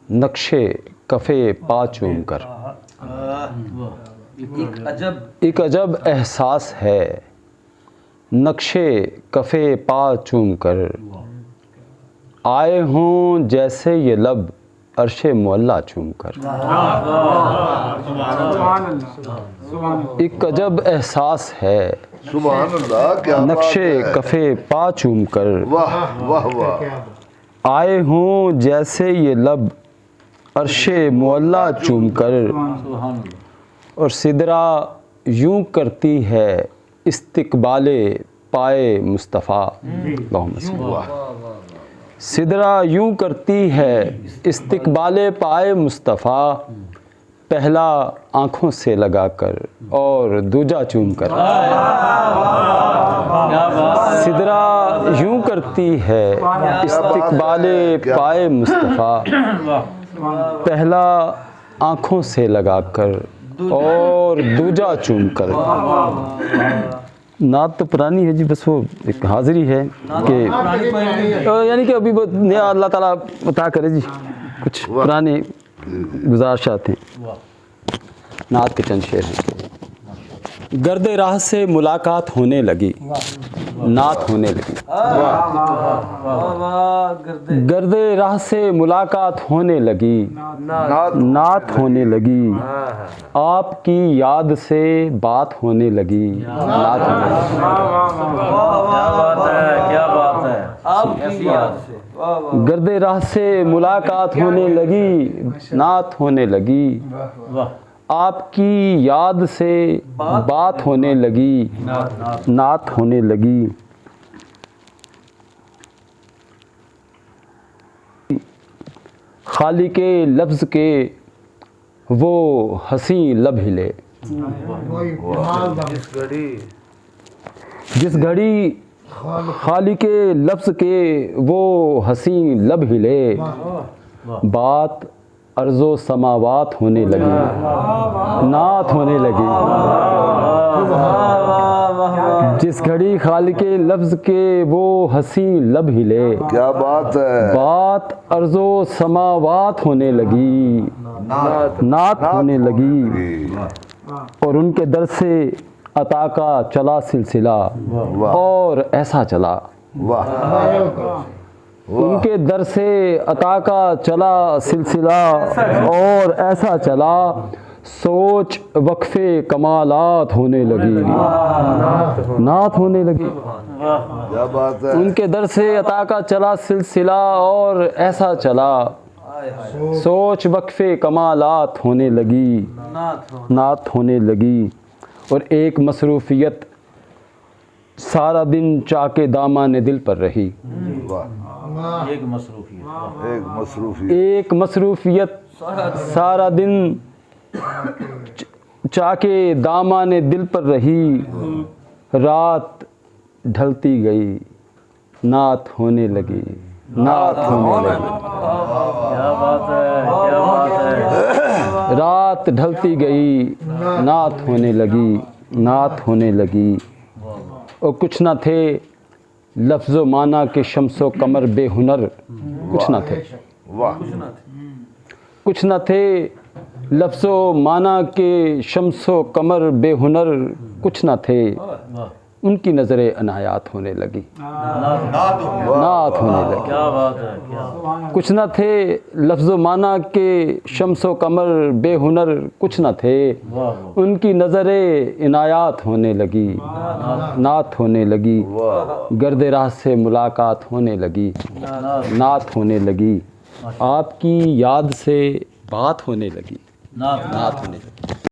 نقشے کفے پا چوم کر، ایک عجب احساس ہے نقشے کفے پا چوم کر، آئے ہوں جیسے یہ لب عرش معلیٰ چوم کر۔ ایک عجب احساس ہے سبحان اللہ، کیا نقشے کفے پا چوم کر، واہ واہ واہ، آئے ہوں جیسے یہ لب عرش معلیٰ چوم کر، اور سدرا یوں کرتی ہے استقبال پائے مصطفیٰ، اللہم صل سدرا یوں کرتی ہے استقبال پائے مصطفیٰ، پہلا آنکھوں سے لگا کر اور دوجا چوم کر۔ سدرا یوں کرتی ہے استقبال پائے مصطفیٰ، پہلا آنکھوں سے لگا کر اور دوجا چوم کر۔ نعت تو پرانی ہے جی، بس وہ ایک حاضری ہے کہ یعنی کہ ابھی نیا اللہ تعالیٰ عطا کرے جی، کچھ پرانے گزارشات ہیں۔ نعت کے چند شعر ہیں۔ گرد راہ سے ملاقات ہونے لگی، نعت ہونے لگی۔ گرد راہ سے ملاقات ہونے لگی، نعت ہونے لگی۔ آپ کی یاد سے بات ہونے لگی، نعت ہونے لگی۔ گرد راہ سے ملاقات ہونے لگی، نعت ہونے لگی۔ آپ کی یاد سے بات ہونے لگی، نعت ہونے لگی۔ خالق لفظ کے وہ حسین لب ہلے، جس گھڑی خالق لفظ کے وہ حسین لب ہلے، بات ارض و سماوات ہونے لگی، نعت ہونے لگی۔ جس گھڑی خالق لفظ کے وہ حسین لب ہلے، کیا بات ہے، بات ارض و سماوات ہونے لگی، نعت ہونے لگی۔ اور ان کے در سے عطا کا چلا سلسلہ، اور ایسا چلا۔ ان کے در سے عطا کا چلا سلسلہ اور ایسا چلا، سوچ وقفے کمالات ہونے لگی، نعت ہونے لگی۔ کیا بات ہے، ان کے در سے عطا کا چلا سلسلہ اور ایسا چلا، سوچ وقفے کمالات ہونے لگی، نعت ہونے لگی۔ اور ایک مصروفیت سارا دن چاک دامان دل پر رہی، ایک مصروفیت سارا دن چاک دامان دل پر رہی، رات ڈھلتی گئی، نعت ہونے لگی، نعت ہونے لگی۔ رات ڈھلتی گئی، نعت ہونے لگی، نعت ہونے لگی۔ اور کچھ نہ تھے لفظ و معنی کے شمس و قمر بے ہنر، کچھ نہ تھے، کچھ نہ تھے لفظ و معنی کے شمس و قمر بے ہنر، کچھ نہ تھے، ان کی نظریں عنایات ہونے لگی، نعت ہونے لگی۔ کچھ نہ تھے لفظ و معنی کے شمس و قمر بے ہنر، کچھ نہ تھے، ان کی نظریں عنایات ہونے لگی، نعت ہونے لگی۔ گرد راہ سے ملاقات ہونے لگی، نعت ہونے لگی۔ آپ کی یاد سے بات ہونے لگی، نعت ہونے لگی۔